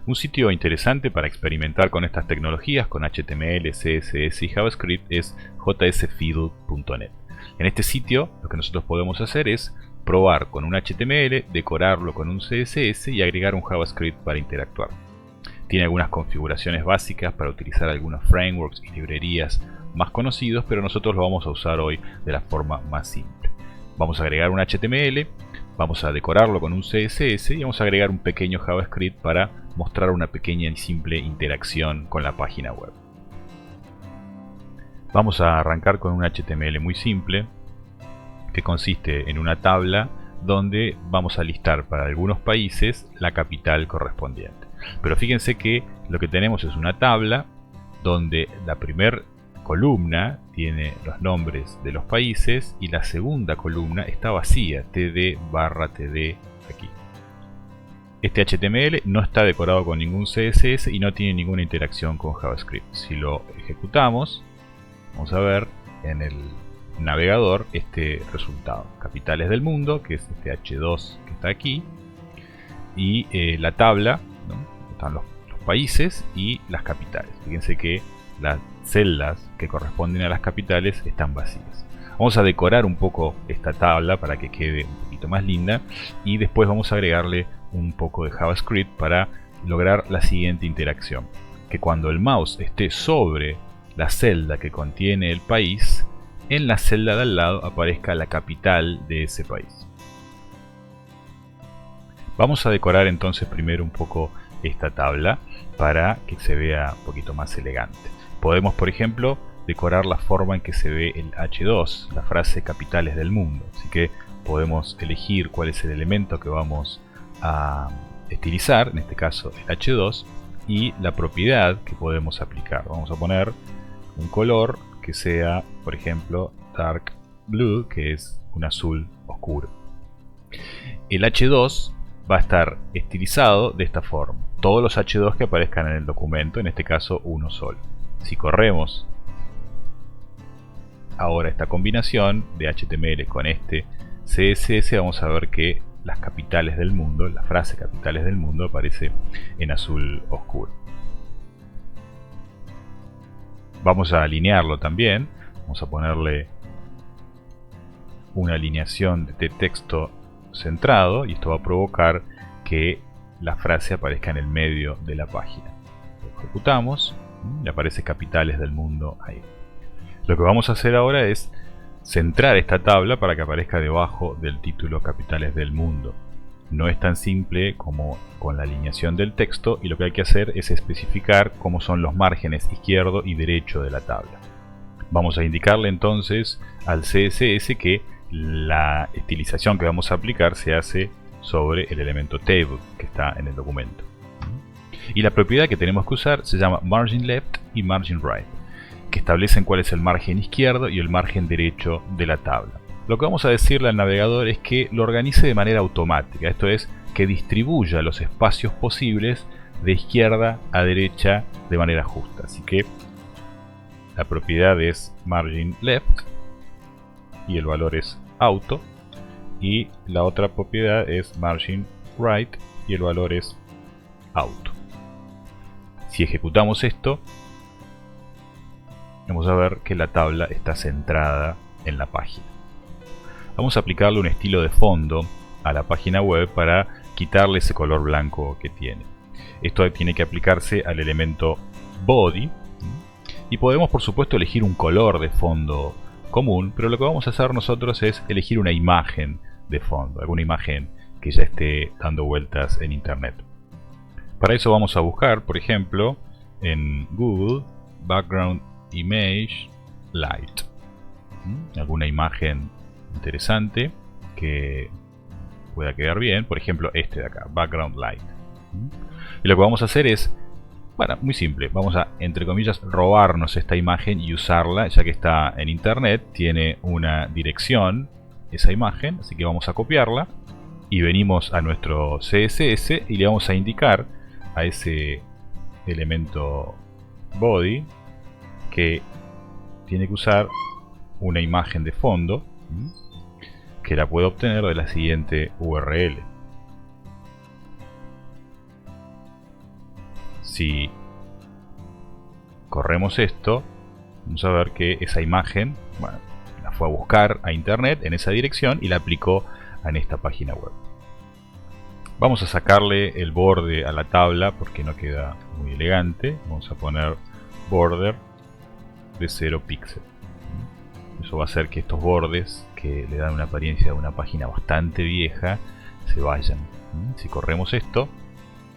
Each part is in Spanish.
Un sitio interesante para experimentar con estas tecnologías, con HTML, CSS y JavaScript, es jsfiddle.net. En este sitio lo que nosotros podemos hacer es probar con un HTML, decorarlo con un CSS y agregar un JavaScript para interactuar. Tiene algunas configuraciones básicas para utilizar algunos frameworks y librerías más conocidos, pero nosotros lo vamos a usar hoy de la forma más simple. Vamos a agregar un HTML, vamos a decorarlo con un CSS y vamos a agregar un pequeño JavaScript para mostrar una pequeña y simple interacción con la página web. Vamos a arrancar con un HTML muy simple que consiste en una tabla donde vamos a listar para algunos países la capital correspondiente. Pero fíjense que lo que tenemos es una tabla donde la primera columna tiene los nombres de los países y la segunda columna está vacía, td/td aquí. Este HTML no está decorado con ningún CSS y no tiene ninguna interacción con JavaScript. Si lo ejecutamos, vamos a ver en el navegador este resultado. Capitales del mundo, que es este H2 que está aquí, y la tabla, ¿no? Están los países y las capitales. Fíjense que las celdas que corresponden a las capitales están vacías. Vamos a decorar un poco esta tabla para que quede un poquito más linda y después vamos a agregarle un poco de JavaScript para lograr la siguiente interacción: que cuando el mouse esté sobre la celda que contiene el país, en la celda de al lado aparezca la capital de ese país. Vamos a decorar entonces primero un poco esta tabla para que se vea un poquito más elegante. Podemos, por ejemplo, decorar la forma en que se ve el H2, la frase capitales del mundo. Así que podemos elegir cuál es el elemento que vamos a estilizar, en este caso el H2, y la propiedad que podemos aplicar. Vamos a poner un color que sea, por ejemplo, dark blue, que es un azul oscuro. El H2 va a estar estilizado de esta forma. Todos los H2 que aparezcan en el documento, en este caso uno solo. Si corremos ahora esta combinación de HTML con este CSS, vamos a ver que las capitales del mundo, la frase capitales del mundo, aparece en azul oscuro. Vamos a alinearlo también. Vamos a ponerle una alineación de texto centrado y esto va a provocar que la frase aparezca en el medio de la página. Lo ejecutamos y aparece capitales del mundo ahí. Lo que vamos a hacer ahora es centrar esta tabla para que aparezca debajo del título capitales del mundo. No es tan simple como con la alineación del texto y lo que hay que hacer es especificar cómo son los márgenes izquierdo y derecho de la tabla. Vamos a indicarle entonces al CSS que la estilización que vamos a aplicar se hace sobre el elemento table que está en el documento. Y la propiedad que tenemos que usar se llama margin left y margin right, que establecen cuál es el margen izquierdo y el margen derecho de la tabla. Lo que vamos a decirle al navegador es que lo organice de manera automática, esto es, que distribuya los espacios posibles de izquierda a derecha de manera justa. Así que la propiedad es margin left y el valor es auto, y la otra propiedad es margin right y el valor es auto. Si ejecutamos esto, vamos a ver que la tabla está centrada en la página. Vamos a aplicarle un estilo de fondo a la página web para quitarle ese color blanco que tiene. Esto tiene que aplicarse al elemento body y podemos, por supuesto, elegir un color de fondo común, pero lo que vamos a hacer nosotros es elegir una imagen de fondo, alguna imagen que ya esté dando vueltas en internet. Para eso vamos a buscar, por ejemplo, en Google background image light, alguna imagen interesante que pueda quedar bien, por ejemplo este de acá, background light. Y lo que vamos a hacer es, bueno, muy simple, vamos a, entre comillas, robarnos esta imagen y usarla, ya que está en internet, tiene una dirección esa imagen, así que vamos a copiarla y venimos a nuestro CSS y le vamos a indicar a ese elemento body que tiene que usar una imagen de fondo que la puede obtener de la siguiente URL. Si corremos esto, vamos a ver que esa imagen, bueno, la fue a buscar a internet en esa dirección y la aplicó en esta página web. Vamos a sacarle el borde a la tabla porque no queda muy elegante. Vamos a poner border de 0 píxeles. Eso va a hacer que estos bordes, que le dan una apariencia de una página bastante vieja, se vayan. Si corremos esto,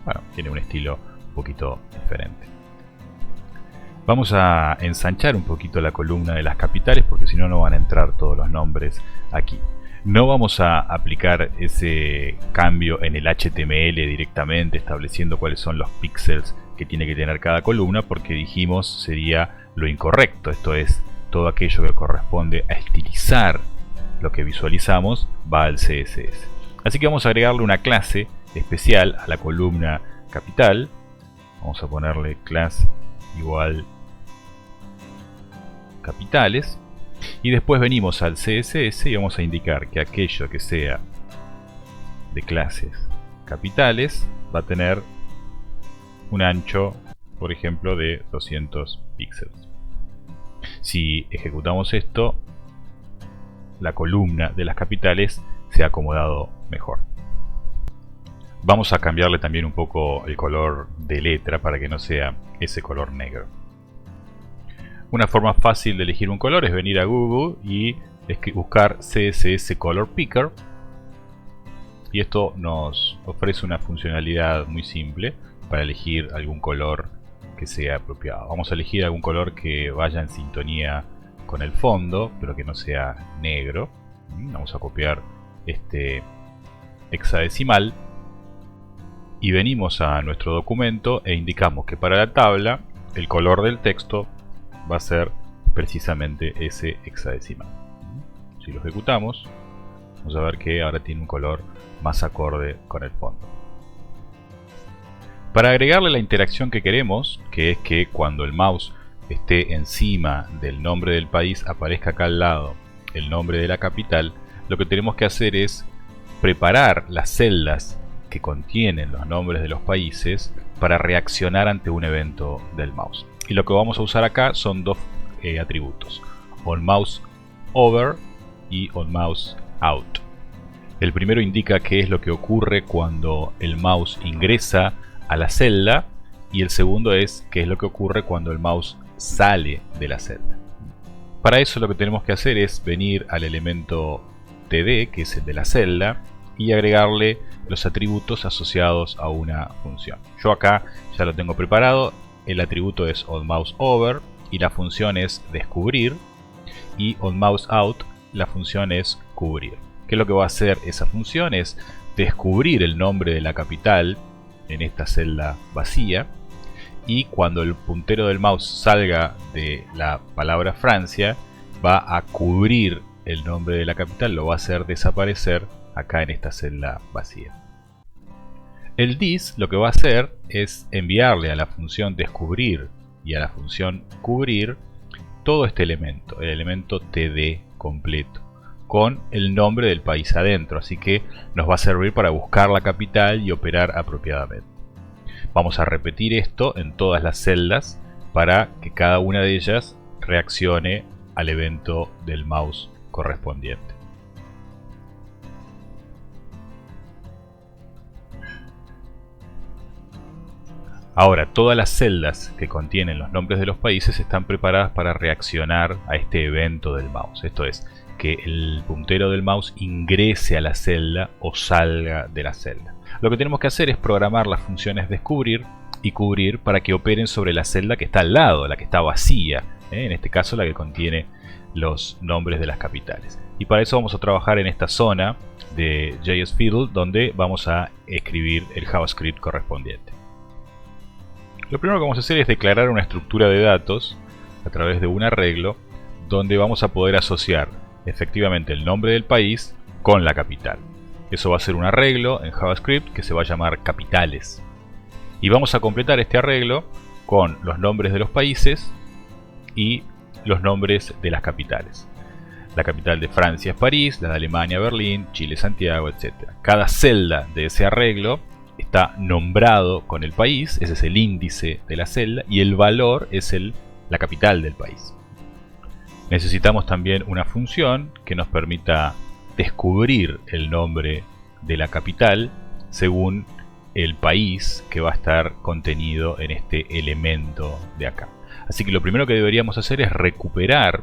bueno, tiene un estilo un poquito diferente. Vamos a ensanchar un poquito la columna de las capitales porque si no, no van a entrar todos los nombres aquí. No vamos a aplicar ese cambio en el HTML directamente, estableciendo cuáles son los píxeles que tiene que tener cada columna, porque dijimos sería lo incorrecto. Esto es, todo aquello que corresponde a estilizar lo que visualizamos va al CSS. Así que vamos a agregarle una clase especial a la columna capital. Vamos a ponerle class igual capitales. Y después venimos al CSS y vamos a indicar que aquello que sea de clases capitales va a tener un ancho, por ejemplo, de 200 píxeles. Si ejecutamos esto, la columna de las capitales se ha acomodado mejor. Vamos a cambiarle también un poco el color de letra para que no sea ese color negro. Una forma fácil de elegir un color es venir a Google y buscar CSS Color Picker. Y esto nos ofrece una funcionalidad muy simple para elegir algún color que sea apropiado. Vamos a elegir algún color que vaya en sintonía con el fondo, pero que no sea negro. Vamos a copiar este hexadecimal y venimos a nuestro documento e indicamos que para la tabla el color del texto va a ser precisamente ese hexadecimal. Si lo ejecutamos, vamos a ver que ahora tiene un color más acorde con el fondo. Para agregarle la interacción que queremos, que es que cuando el mouse esté encima del nombre del país aparezca acá al lado el nombre de la capital, lo que tenemos que hacer es preparar las celdas que contienen los nombres de los países para reaccionar ante un evento del mouse. Y lo que vamos a usar acá son dos atributos, onMouseOver y onMouseOut. El primero indica qué es lo que ocurre cuando el mouse ingresa a la celda y el segundo es qué es lo que ocurre cuando el mouse sale de la celda. Para eso lo que tenemos que hacer es venir al elemento td, que es el de la celda, y agregarle los atributos asociados a una función. Yo acá ya lo tengo preparado. El atributo es onMouseOver y la función es descubrir, y onMouseOut la función es cubrir. ¿Qué es lo que va a hacer esa función? Es descubrir el nombre de la capital en esta celda vacía, y cuando el puntero del mouse salga de la palabra Francia va a cubrir el nombre de la capital, lo va a hacer desaparecer acá en esta celda vacía. El dis lo que va a hacer es enviarle a la función descubrir y a la función cubrir todo este elemento, el elemento td completo, con el nombre del país adentro, así que nos va a servir para buscar la capital y operar apropiadamente. Vamos a repetir esto en todas las celdas para que cada una de ellas reaccione al evento del mouse correspondiente. Ahora, todas las celdas que contienen los nombres de los países están preparadas para reaccionar a este evento del mouse. Esto es, que el puntero del mouse ingrese a la celda o salga de la celda. Lo que tenemos que hacer es programar las funciones descubrir y cubrir para que operen sobre la celda que está al lado, la que está vacía, en este caso la que contiene los nombres de las capitales. Y para eso vamos a trabajar en esta zona de JSFiddle, donde vamos a escribir el JavaScript correspondiente. Lo primero que vamos a hacer es declarar una estructura de datos a través de un arreglo donde vamos a poder asociar efectivamente el nombre del país con la capital. Eso va a ser un arreglo en JavaScript que se va a llamar capitales. Y vamos a completar este arreglo con los nombres de los países y los nombres de las capitales. La capital de Francia es París, la de Alemania Berlín, Chile Santiago, etc. Cada celda de ese arreglo está nombrado con el país, ese es el índice de la celda, y el valor es la capital del país. Necesitamos también una función que nos permita descubrir el nombre de la capital según el país que va a estar contenido en este elemento de acá. Así que lo primero que deberíamos hacer es recuperar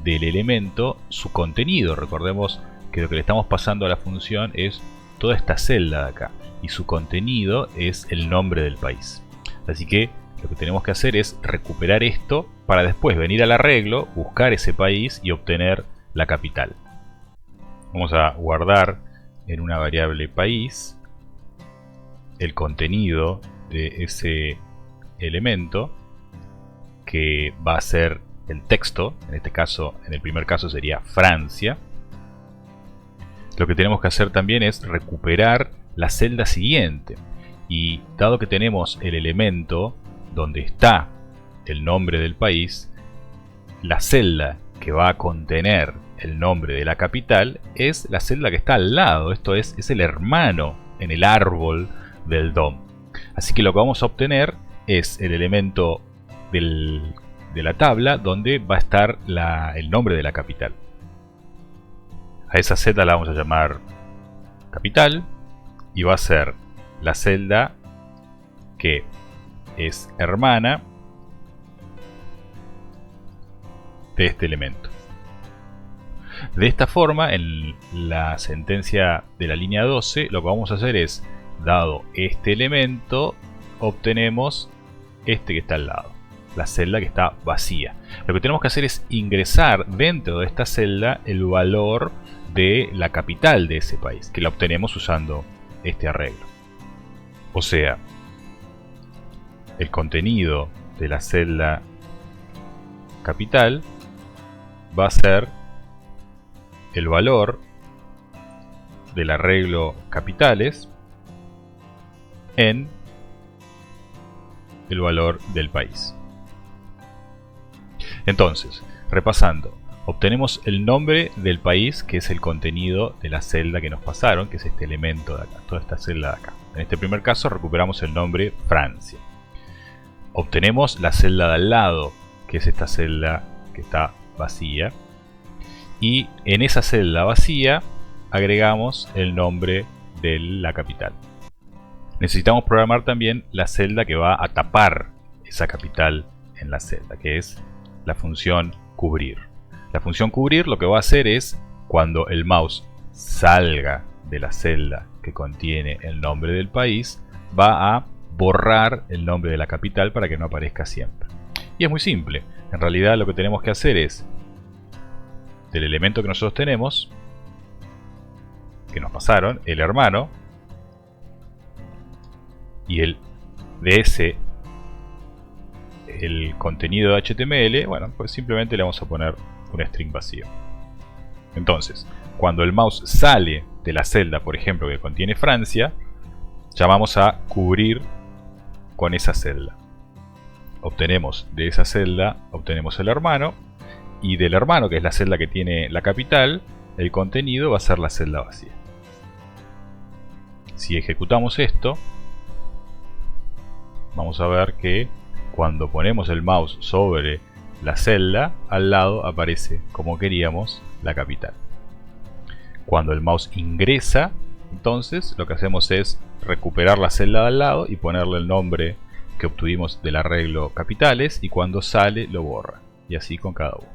del elemento su contenido. Recordemos que lo que le estamos pasando a la función es toda esta celda de acá, y su contenido es el nombre del país. Así que lo que tenemos que hacer es recuperar esto para después venir al arreglo, buscar ese país y obtener la capital. Vamos a guardar en una variable país el contenido de ese elemento, que va a ser el texto. En este caso, en el primer caso sería Francia. Lo que tenemos que hacer también es recuperar la celda siguiente, y dado que tenemos el elemento donde está el nombre del país, la celda que va a contener el nombre de la capital es la celda que está al lado. Esto es el hermano en el árbol del DOM. Así que lo que vamos a obtener es el elemento de la tabla donde va a estar el nombre de la capital. A esa celda la vamos a llamar capital, y va a ser la celda que es hermana de este elemento. De esta forma, en la sentencia de la línea 12, lo que vamos a hacer es, dado este elemento, obtenemos este que está al lado, la celda que está vacía. Lo que tenemos que hacer es ingresar dentro de esta celda el valor de la capital de ese país, que la obtenemos usando este arreglo. O sea, el contenido de la celda capital va a ser el valor del arreglo capitales en el valor del país. Entonces, repasando, obtenemos el nombre del país, que es el contenido de la celda que nos pasaron, que es este elemento de acá, toda esta celda de acá. En este primer caso recuperamos el nombre Francia. Obtenemos la celda de al lado, que es esta celda que está vacía. Y en esa celda vacía agregamos el nombre de la capital. Necesitamos programar también la celda que va a tapar esa capital en la celda, que es la función cubrir. La función cubrir lo que va a hacer es, cuando el mouse salga de la celda que contiene el nombre del país, va a borrar el nombre de la capital para que no aparezca siempre. Y es muy simple. En realidad lo que tenemos que hacer es, del elemento que nosotros tenemos, que nos pasaron, el hermano, y de ese el contenido de HTML, bueno, pues simplemente le vamos a poner un string vacío. Entonces, cuando el mouse sale de la celda, por ejemplo, que contiene Francia, llamamos a cubrir con esa celda. Obtenemos de esa celda, obtenemos el hermano, y del hermano, que es la celda que tiene la capital, el contenido va a ser la celda vacía. Si ejecutamos esto, vamos a ver que cuando ponemos el mouse sobre la celda, al lado aparece, como queríamos, la capital. Cuando el mouse ingresa, entonces lo que hacemos es recuperar la celda de al lado y ponerle el nombre que obtuvimos del arreglo capitales, y cuando sale lo borra, y así con cada uno.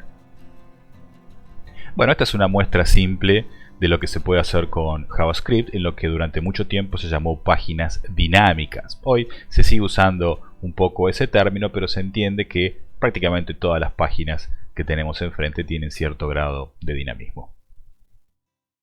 Bueno, esta es una muestra simple de lo que se puede hacer con JavaScript en lo que durante mucho tiempo se llamó páginas dinámicas. Hoy se sigue usando un poco ese término, pero se entiende que prácticamente todas las páginas que tenemos enfrente tienen cierto grado de dinamismo.